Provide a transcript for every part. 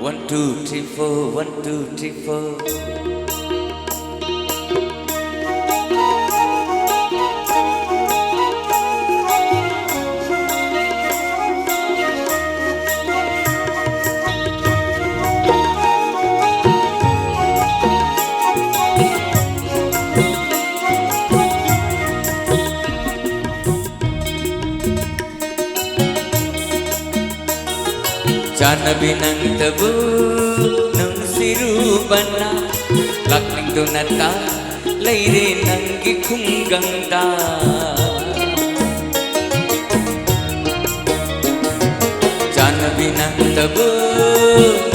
One, two, three, four, 1, 2, 3, 4. Sana binang tabu nung sirubana lakning donata layre nanggi kung ganda Sana binang tabu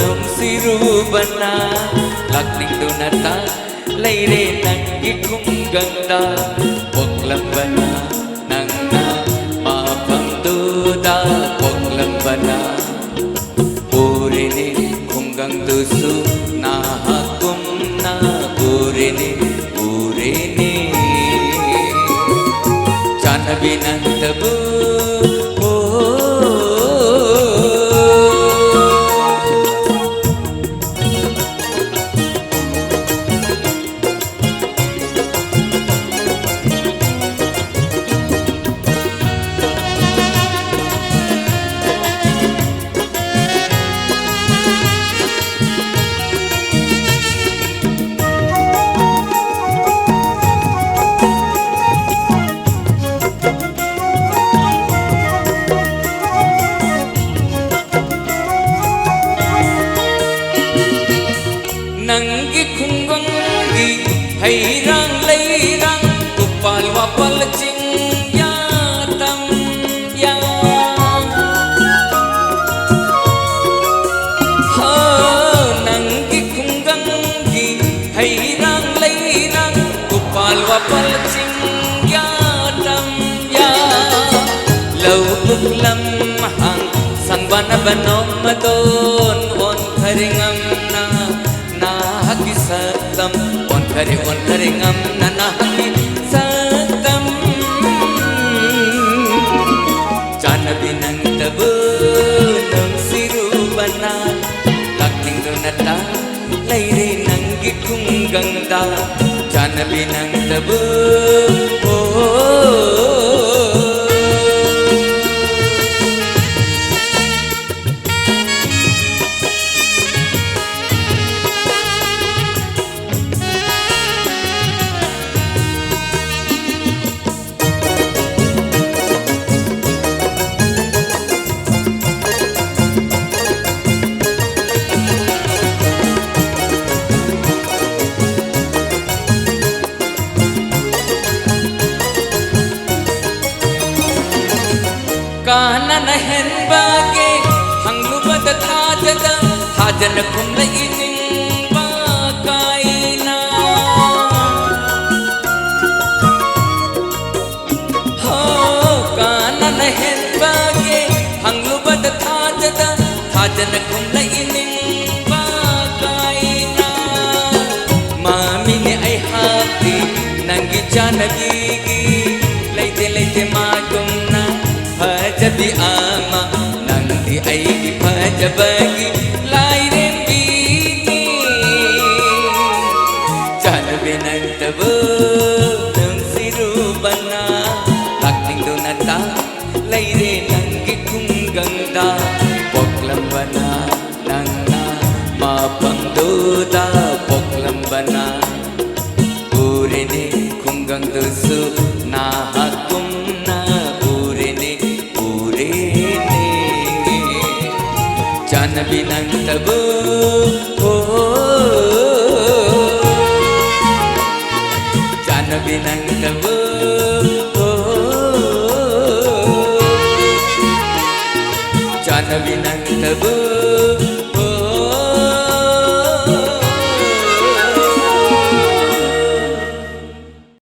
nung sirubana lakning donata layre nanggi kung ganda poklambana nang na mapangduda poklambana Kunggang tusu nahakum na urene Chana binang tabu Nanggi kunggongi hairang lairang kupal wapal cing ya tam ya ha nanggi kunggongi hairang lairang kupal wapal cing ya tam ya lau buklam hang sang bana banom madon on kharingam na haki satam on kare ngam nana haki satam Chana binang tabu nung sirubana lakning donata layre nanggi kung ganda Chana binang tabu Kana nahen bage hanglu bad thajan khum la ining ba kaina ho kana nahen bage hanglu bad thajan khum la ining ba kaina mami ne ai hati nangi janabi leite magumna Fajabi ama nangdi aidi fajabagi lairem bini Chana binang tabu nung sirubana lakning donata laire nanggi kung ganda poklambana nang na mapangduda poklambana urene kunggang tusu nahakum Chana binang tabu Chana binang tabu Chana binang tabu